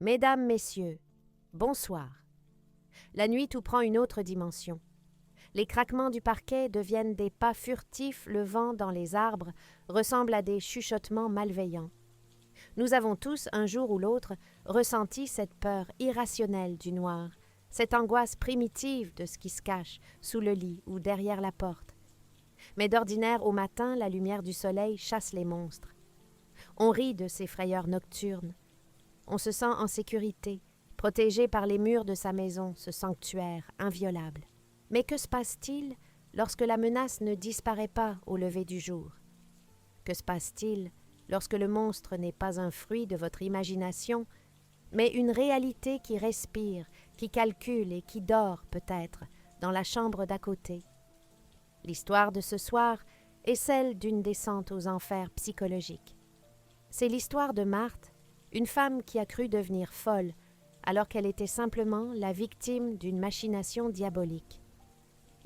Mesdames, messieurs, bonsoir. La nuit tout prend une autre dimension. Les craquements du parquet deviennent des pas furtifs, le vent dans les arbres ressemble à des chuchotements malveillants. Nous avons tous, un jour ou l'autre, ressenti cette peur irrationnelle du noir, cette angoisse primitive de ce qui se cache sous le lit ou derrière la porte. Mais d'ordinaire, au matin, la lumière du soleil chasse les monstres. On rit de ces frayeurs nocturnes. On se sent en sécurité, protégé par les murs de sa maison, ce sanctuaire inviolable. Mais que se passe-t-il lorsque la menace ne disparaît pas au lever du jour? Que se passe-t-il lorsque le monstre n'est pas un fruit de votre imagination, mais une réalité qui respire, qui calcule et qui dort peut-être dans la chambre d'à côté? L'histoire de ce soir est celle d'une descente aux enfers psychologiques. C'est l'histoire de Marthe, une femme qui a cru devenir folle alors qu'elle était simplement la victime d'une machination diabolique.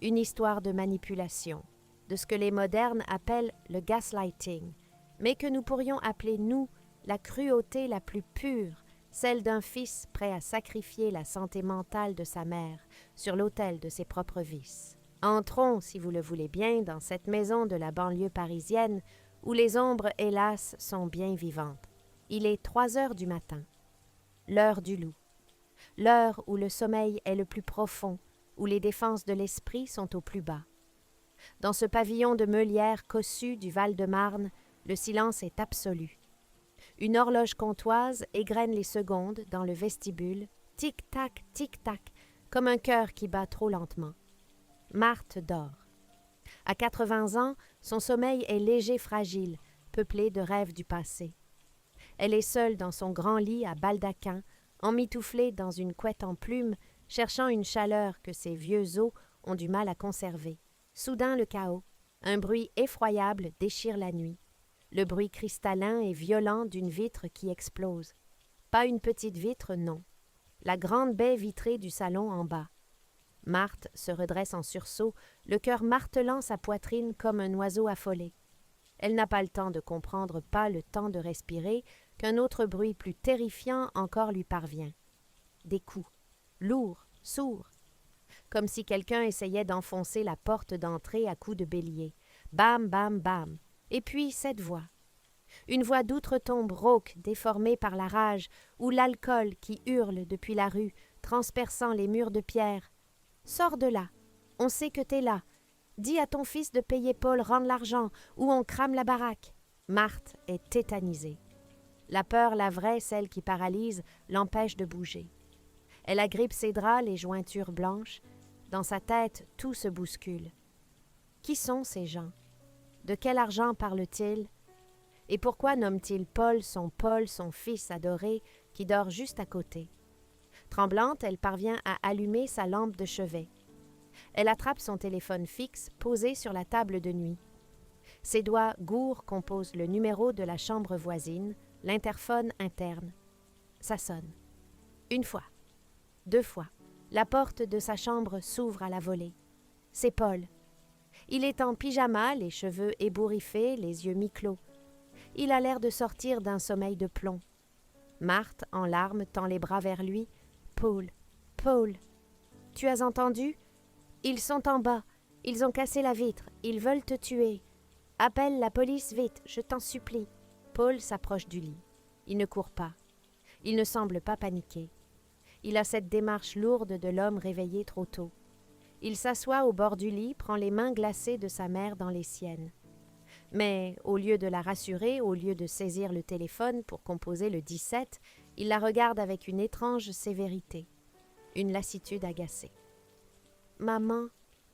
Une histoire de manipulation, de ce que les modernes appellent le gaslighting, mais que nous pourrions appeler, nous, la cruauté la plus pure, celle d'un fils prêt à sacrifier la santé mentale de sa mère sur l'autel de ses propres vices. Entrons, si vous le voulez bien, dans cette maison de la banlieue parisienne où les ombres, hélas, sont bien vivantes. Il est 3 heures du matin, l'heure du loup, l'heure où le sommeil est le plus profond, où les défenses de l'esprit sont au plus bas. Dans ce pavillon de meulière cossu du Val-de-Marne, le silence est absolu. Une horloge comtoise égrène les secondes dans le vestibule, tic-tac, tic-tac, comme un cœur qui bat trop lentement. Marthe dort. À 80 ans, son sommeil est léger, fragile, peuplé de rêves du passé. Elle est seule dans son grand lit à baldaquin, emmitouflée dans une couette en plumes, cherchant une chaleur que ses vieux os ont du mal à conserver. Soudain le chaos. Un bruit effroyable déchire la nuit. Le bruit cristallin et violent d'une vitre qui explose. Pas une petite vitre, non. La grande baie vitrée du salon en bas. Marthe se redresse en sursaut, le cœur martelant sa poitrine comme un oiseau affolé. Elle n'a pas le temps de comprendre, pas le temps de respirer, qu'un autre bruit plus terrifiant encore lui parvient. Des coups, lourds, sourds, comme si quelqu'un essayait d'enfoncer la porte d'entrée à coups de bélier. Bam, bam, bam. Et puis cette voix. Une voix d'outre-tombe rauque, déformée par la rage, ou l'alcool qui hurle depuis la rue, transperçant les murs de pierre. « Sors de là. On sait que t'es là. Dis à ton fils de payer Paul, rendre l'argent, ou on crame la baraque. » Marthe est tétanisée. La peur, la vraie, celle qui paralyse, l'empêche de bouger. Elle agrippe ses draps, les jointures blanches. Dans sa tête, tout se bouscule. Qui sont ces gens? De quel argent parle-t-il? Et pourquoi nomme-t-il Paul, son fils adoré, qui dort juste à côté? Tremblante, elle parvient à allumer sa lampe de chevet. Elle attrape son téléphone fixe posé sur la table de nuit. Ses doigts gourds composent le numéro de la chambre voisine, l'interphone interne. Ça sonne. 1 fois. 2 fois. La porte de sa chambre s'ouvre à la volée. C'est Paul. Il est en pyjama, les cheveux ébouriffés, les yeux mi-clos. Il a l'air de sortir d'un sommeil de plomb. Marthe, en larmes, tend les bras vers lui. « Paul, Paul, tu as entendu? Ils sont en bas. Ils ont cassé la vitre. Ils veulent te tuer. Appelle la police vite, je t'en supplie. » Paul s'approche du lit. Il ne court pas. Il ne semble pas paniquer. Il a cette démarche lourde de l'homme réveillé trop tôt. Il s'assoit au bord du lit, prend les mains glacées de sa mère dans les siennes. Mais au lieu de la rassurer, au lieu de saisir le téléphone pour composer le 17, il la regarde avec une étrange sévérité, une lassitude agacée. « Maman,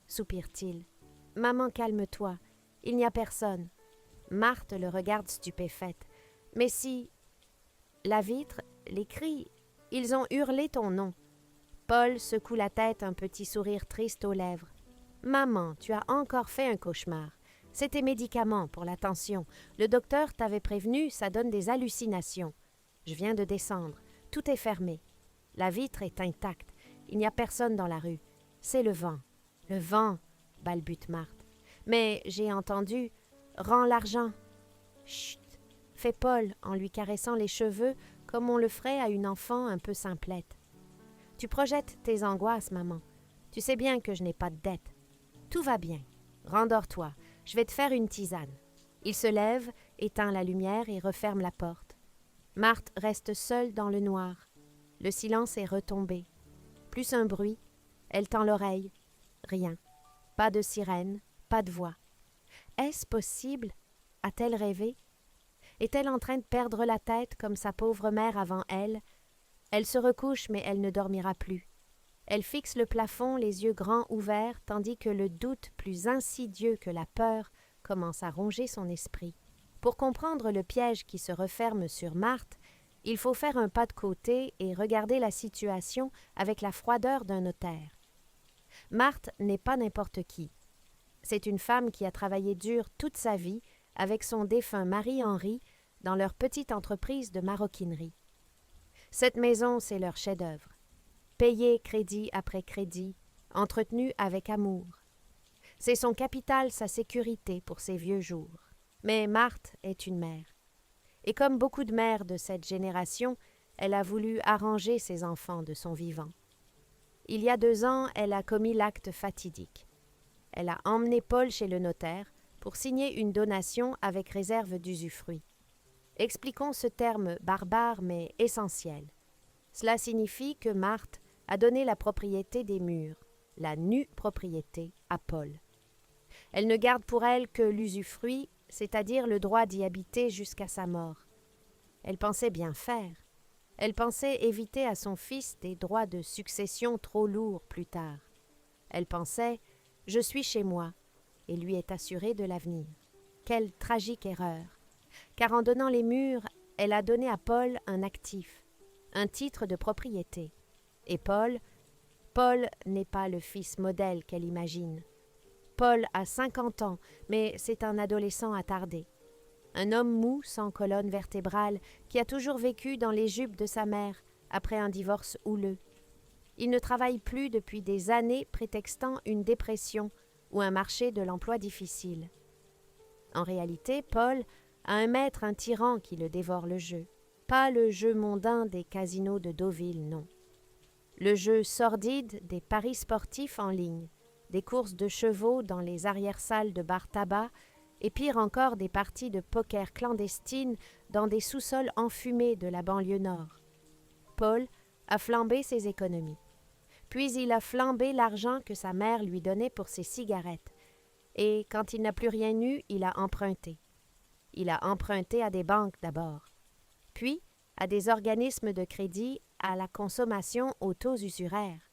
soupire-t-il, maman, calme-toi, il n'y a personne. » Marthe le regarde stupéfaite. « Mais si... » La vitre, les cris, ils ont hurlé ton nom. Paul secoue la tête, un petit sourire triste aux lèvres. « Maman, tu as encore fait un cauchemar. C'est tes médicaments pour la tension. Le docteur t'avait prévenu, ça donne des hallucinations. Je viens de descendre. Tout est fermé. La vitre est intacte. Il n'y a personne dans la rue. C'est le vent. Le vent, balbute Marthe. Mais j'ai entendu. Rends l'argent. Chut, fait Paul en lui caressant les cheveux comme on le ferait à une enfant un peu simplette. « Tu projettes tes angoisses, maman. Tu sais bien que je n'ai pas de dette. Tout va bien. Rendors-toi. Je vais te faire une tisane. » Il se lève, éteint la lumière et referme la porte. Marthe reste seule dans le noir. Le silence est retombé. Plus un bruit. Elle tend l'oreille. Rien. Pas de sirène, pas de voix. Est-ce possible? A-t-elle rêvé? Est-elle en train de perdre la tête comme sa pauvre mère avant elle? Elle se recouche, mais elle ne dormira plus. Elle fixe le plafond, les yeux grands ouverts, tandis que le doute, plus insidieux que la peur, commence à ronger son esprit. Pour comprendre le piège qui se referme sur Marthe, il faut faire un pas de côté et regarder la situation avec la froideur d'un notaire. Marthe n'est pas n'importe qui. C'est une femme qui a travaillé dur toute sa vie avec son défunt mari Henri dans leur petite entreprise de maroquinerie. Cette maison, c'est leur chef-d'œuvre. Payée crédit après crédit, entretenue avec amour. C'est son capital, sa sécurité pour ses vieux jours. Mais Marthe est une mère. Et comme beaucoup de mères de cette génération, elle a voulu arranger ses enfants de son vivant. Il y a 2 ans, elle a commis l'acte fatidique. Elle a emmené Paul chez le notaire pour signer une donation avec réserve d'usufruit. Expliquons ce terme barbare mais essentiel. Cela signifie que Marthe a donné la propriété des murs, la nue propriété, à Paul. Elle ne garde pour elle que l'usufruit, c'est-à-dire le droit d'y habiter jusqu'à sa mort. Elle pensait bien faire. Elle pensait éviter à son fils des droits de succession trop lourds plus tard. Elle pensait « je suis chez moi » et lui est assurée de l'avenir. Quelle tragique erreur! Car en donnant les murs, elle a donné à Paul un actif, un titre de propriété. Et Paul n'est pas le fils modèle qu'elle imagine. Paul a 50 ans, mais c'est un adolescent attardé. Un homme mou, sans colonne vertébrale, qui a toujours vécu dans les jupes de sa mère, après un divorce houleux. Il ne travaille plus depuis des années, prétextant une dépression ou un marché de l'emploi difficile. En réalité, Paul a un maître, un tyran qui le dévore le jeu. Pas le jeu mondain des casinos de Deauville, non. Le jeu sordide des paris sportifs en ligne, des courses de chevaux dans les arrière-salles de bar tabac, et pire encore des parties de poker clandestines dans des sous-sols enfumés de la banlieue nord. Paul a flambé ses économies. Puis il a flambé l'argent que sa mère lui donnait pour ses cigarettes. Et quand il n'a plus rien eu, il a emprunté. Il a emprunté à des banques d'abord, puis à des organismes de crédit à la consommation aux taux usuraires.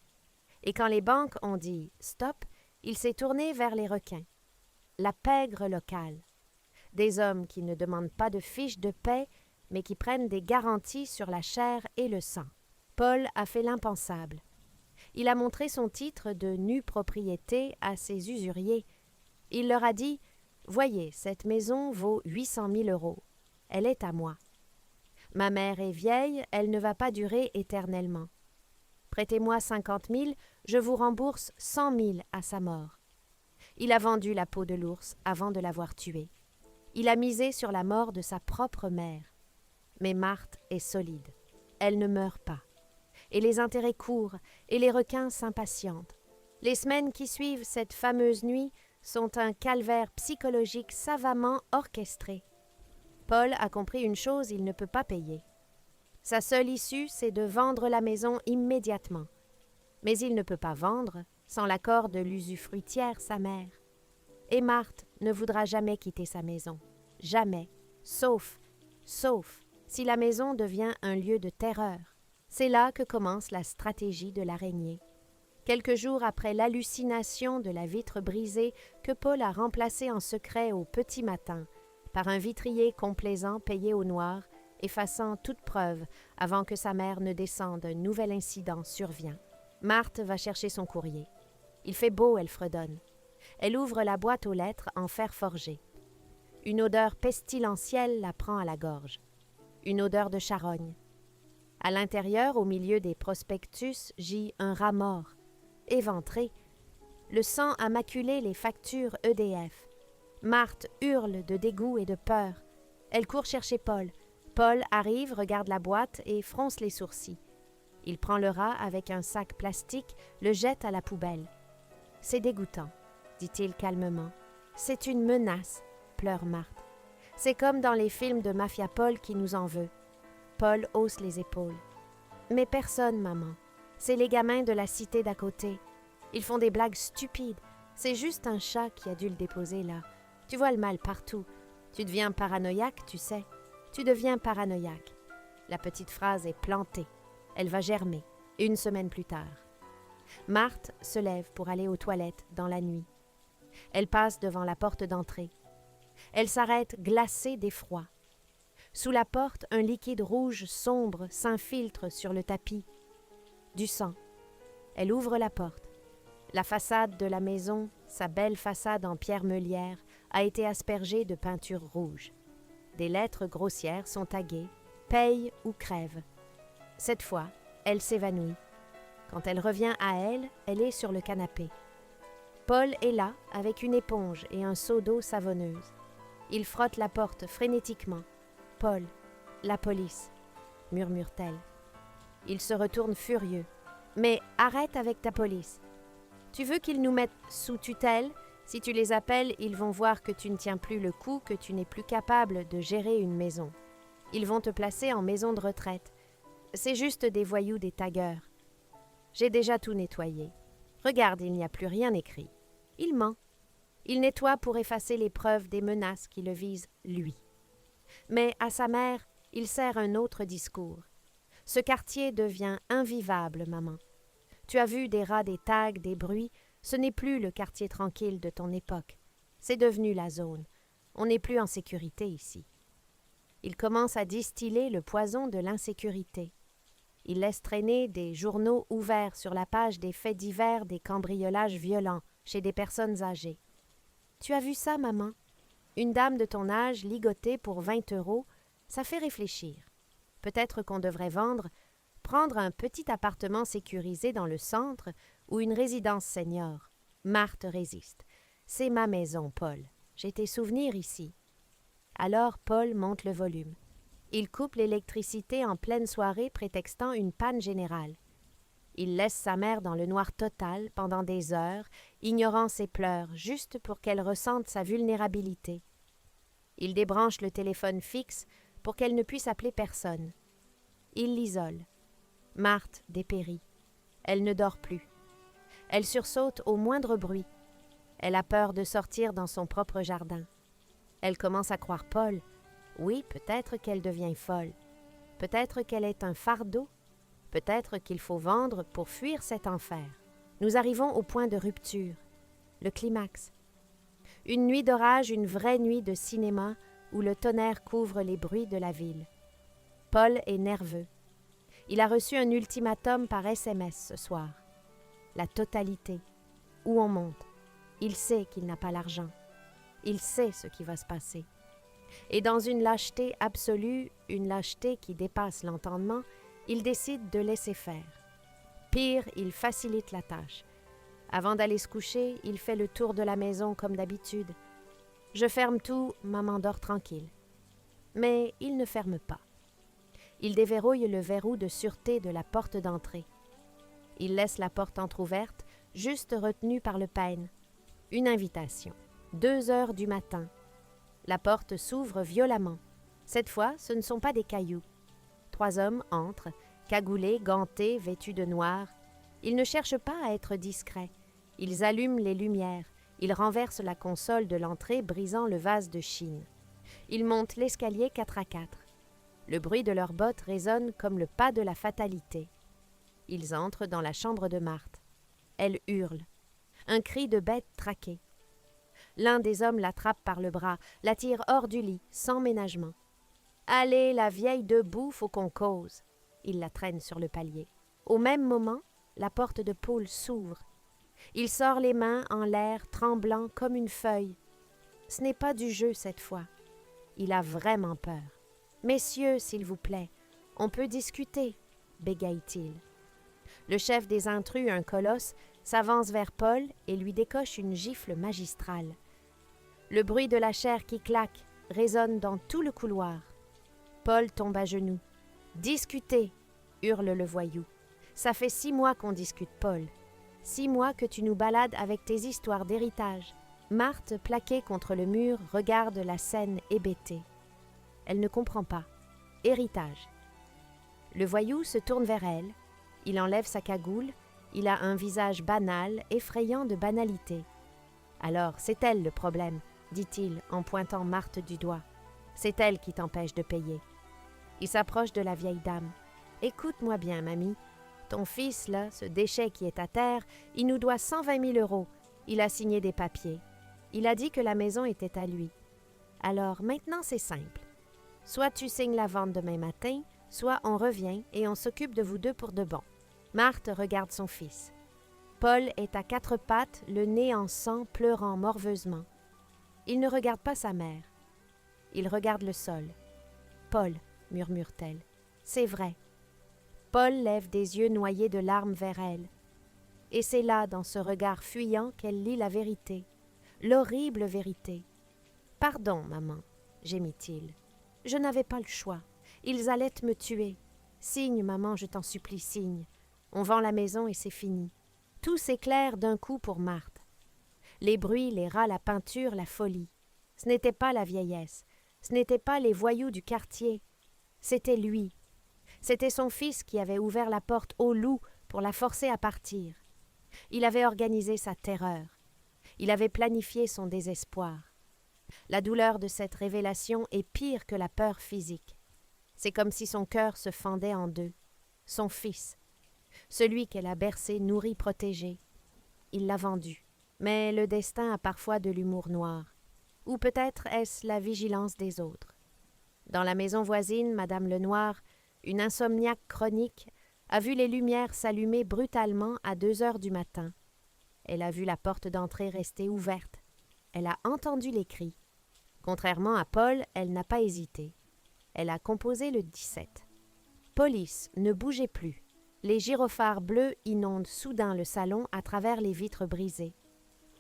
Et quand les banques ont dit « stop », il s'est tourné vers les requins. La pègre locale. Des hommes qui ne demandent pas de fiches de paie, mais qui prennent des garanties sur la chair et le sang. Paul a fait l'impensable. Il a montré son titre de nue propriété à ses usuriers. Il leur a dit « Voyez, cette maison vaut 800 000 €. Elle est à moi. Ma mère est vieille, elle ne va pas durer éternellement. Prêtez-moi 50 000, je vous rembourse 100 000 à sa mort. » Il a vendu la peau de l'ours avant de l'avoir tué. Il a misé sur la mort de sa propre mère. Mais Marthe est solide. Elle ne meurt pas. Et les intérêts courent, et les requins s'impatientent. Les semaines qui suivent cette fameuse nuit sont un calvaire psychologique savamment orchestré. Paul a compris une chose, il ne peut pas payer. Sa seule issue, c'est de vendre la maison immédiatement. Mais il ne peut pas vendre sans l'accord de l'usufruitière, sa mère. Et Marthe ne voudra jamais quitter sa maison. Jamais. Sauf si la maison devient un lieu de terreur. C'est là que commence la stratégie de l'araignée. Quelques jours après l'hallucination de la vitre brisée que Paul a remplacée en secret au petit matin, par un vitrier complaisant payé au noir, effaçant toute preuve avant que sa mère ne descende, un nouvel incident survient. Marthe va chercher son courrier. Il fait beau, elle fredonne. Elle ouvre la boîte aux lettres en fer forgé. Une odeur pestilentielle la prend à la gorge. Une odeur de charogne. À l'intérieur, au milieu des prospectus, gît un rat mort, éventré. Le sang a maculé les factures EDF. Marthe hurle de dégoût et de peur. Elle court chercher Paul. Paul arrive, regarde la boîte et fronce les sourcils. Il prend le rat avec un sac plastique, le jette à la poubelle. « C'est dégoûtant, dit-il calmement. « C'est une menace, pleure Marthe. C'est comme dans les films de Mafia Paul qui nous en veut. » Paul hausse les épaules. « Mais personne, maman. C'est les gamins de la cité d'à côté. Ils font des blagues stupides. C'est juste un chat qui a dû le déposer là. Tu vois le mal partout. Tu deviens paranoïaque, tu sais. Tu deviens paranoïaque. » La petite phrase est plantée. Elle va germer, 1 semaine plus tard. Marthe se lève pour aller aux toilettes dans la nuit. Elle passe devant la porte d'entrée. Elle s'arrête glacée d'effroi. Sous la porte, un liquide rouge sombre s'infiltre sur le tapis. Du sang. Elle ouvre la porte. La façade de la maison, sa belle façade en pierre meulière, a été aspergée de peinture rouge. Des lettres grossières sont taguées « Paye ou crève ». Cette fois, elle s'évanouit. Quand elle revient à elle, elle est sur le canapé. Paul est là, avec une éponge et un seau d'eau savonneuse. Il frotte la porte frénétiquement. « Paul, la police », murmure-t-elle. Il se retourne furieux. « Mais arrête avec ta police. Tu veux qu'ils nous mettent sous tutelle? Si tu les appelles, ils vont voir que tu ne tiens plus le coup, que tu n'es plus capable de gérer une maison. Ils vont te placer en maison de retraite. C'est juste des voyous, des taggeurs. J'ai déjà tout nettoyé. Regarde, il n'y a plus rien écrit. Il ment. Il nettoie pour effacer les preuves des menaces qui le visent, lui. Mais à sa mère, il sert un autre discours. Ce quartier devient invivable, maman. Tu as vu des rats, des tags, des bruits. Ce n'est plus le quartier tranquille de ton époque. C'est devenu la zone. On n'est plus en sécurité ici. Il commence à distiller le poison de l'insécurité. Il laisse traîner des journaux ouverts sur la page des faits divers des cambriolages violents chez des personnes âgées. Tu as vu ça, maman? Une dame de ton âge ligotée pour 20 €, ça fait réfléchir. Peut-être qu'on devrait prendre un petit appartement sécurisé dans le centre ou une résidence senior. Marthe résiste. C'est ma maison, Paul. J'ai tes souvenirs ici. Alors Paul monte le volume. Il coupe l'électricité en pleine soirée prétextant une panne générale. Il laisse sa mère dans le noir total pendant des heures, ignorant ses pleurs, juste pour qu'elle ressente sa vulnérabilité. Il débranche le téléphone fixe pour qu'elle ne puisse appeler personne. Il l'isole. Marthe dépérit. Elle ne dort plus. Elle sursaute au moindre bruit. Elle a peur de sortir dans son propre jardin. Elle commence à croire Paul. Oui, peut-être qu'elle devient folle. Peut-être qu'elle est un fardeau. Peut-être qu'il faut vendre pour fuir cet enfer. Nous arrivons au point de rupture. Le climax. Une nuit d'orage, une vraie nuit de cinéma où le tonnerre couvre les bruits de la ville. Paul est nerveux. Il a reçu un ultimatum par SMS ce soir. La totalité. Où on monte. Il sait qu'il n'a pas l'argent. Il sait ce qui va se passer. Et dans une lâcheté absolue, une lâcheté qui dépasse l'entendement, il décide de laisser faire. Pire, il facilite la tâche. Avant d'aller se coucher, il fait le tour de la maison comme d'habitude. Je ferme tout, maman dort tranquille. Mais il ne ferme pas. Il déverrouille le verrou de sûreté de la porte d'entrée. Il laisse la porte entr'ouverte, juste retenue par le peigne. Une invitation. 2 heures du matin. La porte s'ouvre violemment. Cette fois, ce ne sont pas des cailloux. 3 hommes entrent, cagoulés, gantés, vêtus de noir. Ils ne cherchent pas à être discrets. Ils allument les lumières. Ils renversent la console de l'entrée, brisant le vase de Chine. Ils montent l'escalier 4 à 4. Le bruit de leurs bottes résonne comme le pas de la fatalité. Ils entrent dans la chambre de Marthe. Elle hurle. Un cri de bête traquée. L'un des hommes l'attrape par le bras, la tire hors du lit, sans ménagement. « Allez, la vieille debout, faut qu'on cause. » Il la traîne sur le palier. Au même moment, la porte de Paul s'ouvre. Il sort les mains en l'air, tremblant comme une feuille. Ce n'est pas du jeu cette fois. Il a vraiment peur. « Messieurs, s'il vous plaît, on peut discuter, » bégaye-t-il. Le chef des intrus, un colosse, s'avance vers Paul et lui décoche une gifle magistrale. Le bruit de la chair qui claque résonne dans tout le couloir. Paul tombe à genoux. « Discutez !» hurle le voyou. « Ça fait 6 mois qu'on discute, Paul. 6 mois que tu nous balades avec tes histoires d'héritage. » Marthe, plaquée contre le mur, regarde la scène hébétée. Elle ne comprend pas. Héritage. Le voyou se tourne vers elle. Il enlève sa cagoule. Il a un visage banal, effrayant de banalité. « Alors, c'est elle le problème, » dit-il en pointant Marthe du doigt. « C'est elle qui t'empêche de payer. » Il s'approche de la vieille dame. « Écoute-moi bien, mamie. Ton fils, là, ce déchet qui est à terre, il nous doit 120 000 €. Il a signé des papiers. Il a dit que la maison était à lui. Alors, maintenant, c'est simple. Soit tu signes la vente demain matin, soit on revient et on s'occupe de vous deux pour de bon. » Marthe regarde son fils. Paul est à 4 pattes, le nez en sang, pleurant morveusement. Il ne regarde pas sa mère. Il regarde le sol. « Paul, » murmure-t-elle, « c'est vrai. » Paul lève des yeux noyés de larmes vers elle. Et c'est là, dans ce regard fuyant, qu'elle lit la vérité. L'horrible vérité. « Pardon, maman, » gémit-il. « Je n'avais pas le choix. Ils allaient me tuer. Signe, maman, je t'en supplie, signe. On vend la maison et c'est fini. » Tout s'éclaire d'un coup pour Marthe. Les bruits, les rats, la peinture, la folie. Ce n'était pas la vieillesse. Ce n'était pas les voyous du quartier. C'était lui. C'était son fils qui avait ouvert la porte au loup pour la forcer à partir. Il avait organisé sa terreur. Il avait planifié son désespoir. La douleur de cette révélation est pire que la peur physique. C'est comme si son cœur se fendait en deux. Son fils, celui qu'elle a bercé, nourri, protégé. Il l'a vendu. Mais le destin a parfois de l'humour noir. Ou peut-être est-ce la vigilance des autres. Dans la maison voisine, Madame Lenoir, une insomniaque chronique, a vu les lumières s'allumer brutalement à 2 heures du matin. Elle a vu la porte d'entrée rester ouverte. Elle a entendu les cris. Contrairement à Paul, elle n'a pas hésité. Elle a composé le 17. Police, ne bougez plus. Les gyrophares bleus inondent soudain le salon à travers les vitres brisées.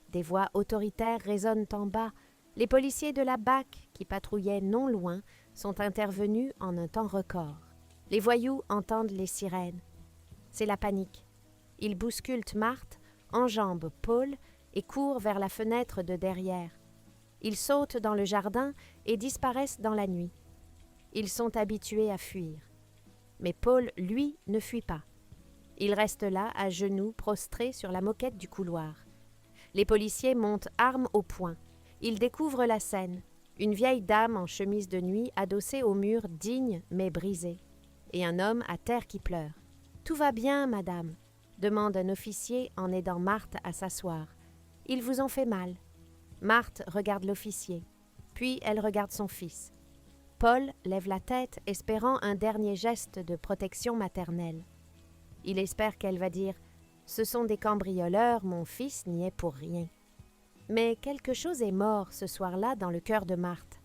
Des voix autoritaires résonnent en bas. Les policiers de la BAC, qui patrouillaient non loin, sont intervenus en un temps record. Les voyous entendent les sirènes. C'est la panique. Ils bousculent Marthe, enjambent Paul et courent vers la fenêtre de derrière. Ils sautent dans le jardin et disparaissent dans la nuit. Ils sont habitués à fuir. Mais Paul, lui, ne fuit pas. Il reste là, à genoux, prostré sur la moquette du couloir. Les policiers montent armes au poing. Ils découvrent la scène. Une vieille dame en chemise de nuit adossée au mur, digne mais brisée. Et un homme à terre qui pleure. « Tout va bien, madame ?» demande un officier en aidant Marthe à s'asseoir. « Ils vous ont fait mal. » Marthe regarde l'officier. Puis elle regarde son fils. Paul lève la tête, espérant un dernier geste de protection maternelle. Il espère qu'elle va dire « Ce sont des cambrioleurs, mon fils n'y est pour rien. » Mais quelque chose est mort ce soir-là dans le cœur de Marthe.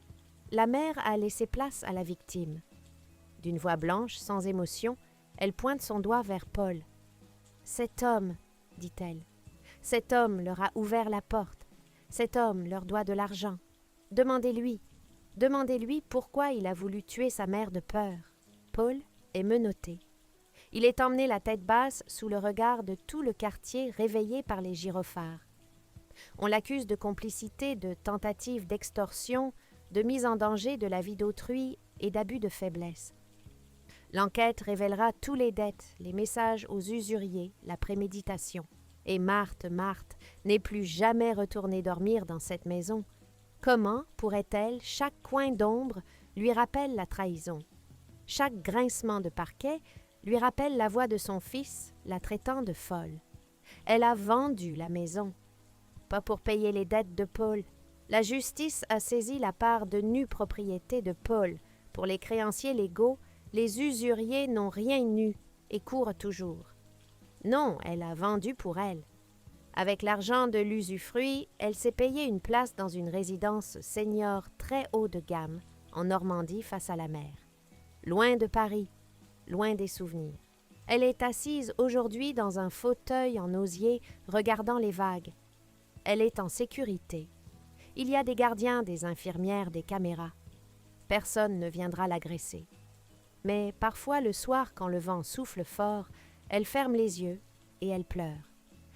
La mère a laissé place à la victime. D'une voix blanche, sans émotion, elle pointe son doigt vers Paul. « Cet homme, dit-elle, cet homme leur a ouvert la porte. Cet homme leur doit de l'argent. Demandez-lui. Demandez-lui pourquoi il a voulu tuer sa mère de peur. » Paul est menotté. Il est emmené la tête basse sous le regard de tout le quartier réveillé par les gyrophares. On l'accuse de complicité, de tentative d'extorsion, de mise en danger de la vie d'autrui et d'abus de faiblesse. L'enquête révélera tous les dettes, les messages aux usuriers, la préméditation. Et Marthe n'est plus jamais retournée dormir dans cette maison. Comment pourrait-elle, chaque coin d'ombre lui rappelle la trahison? Chaque grincement de parquet lui rappelle la voix de son fils, la traitant de folle. Elle a vendu la maison. Pas pour payer les dettes de Paul. La justice a saisi la part de nue propriété de Paul. Pour les créanciers légaux, les usuriers n'ont rien eu et courent toujours. Non, elle a vendu pour elle. Avec l'argent de l'usufruit, elle s'est payée une place dans une résidence senior très haut de gamme, en Normandie face à la mer. Loin de Paris, loin des souvenirs. Elle est assise aujourd'hui dans un fauteuil en osier, regardant les vagues. Elle est en sécurité. Il y a des gardiens, des infirmières, des caméras. Personne ne viendra l'agresser. Mais parfois le soir, quand le vent souffle fort, elle ferme les yeux et elle pleure.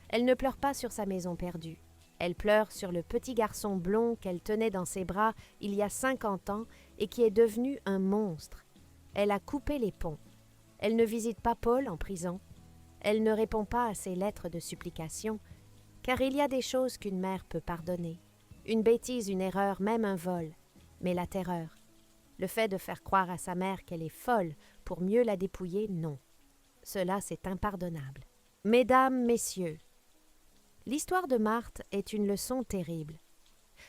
Elle ne pleure pas sur sa maison perdue. Elle pleure sur le petit garçon blond qu'elle tenait dans ses bras il y a 50 ans et qui est devenu un monstre. Elle a coupé les ponts. Elle ne visite pas Paul en prison. Elle ne répond pas à ses lettres de supplication, car il y a des choses qu'une mère peut pardonner. Une bêtise, une erreur, même un vol. Mais la terreur, le fait de faire croire à sa mère qu'elle est folle pour mieux la dépouiller, non. Cela, c'est impardonnable. Mesdames, messieurs, l'histoire de Marthe est une leçon terrible.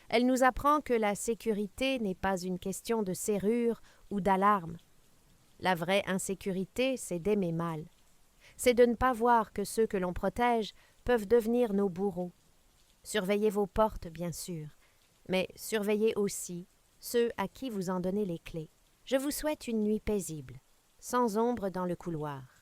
Elle nous apprend que la sécurité n'est pas une question de serrure ou d'alarme. La vraie insécurité, c'est d'aimer mal. C'est de ne pas voir que ceux que l'on protège peuvent devenir nos bourreaux. Surveillez vos portes, bien sûr, mais surveillez aussi ceux à qui vous en donnez les clés. Je vous souhaite une nuit paisible, sans ombre dans le couloir.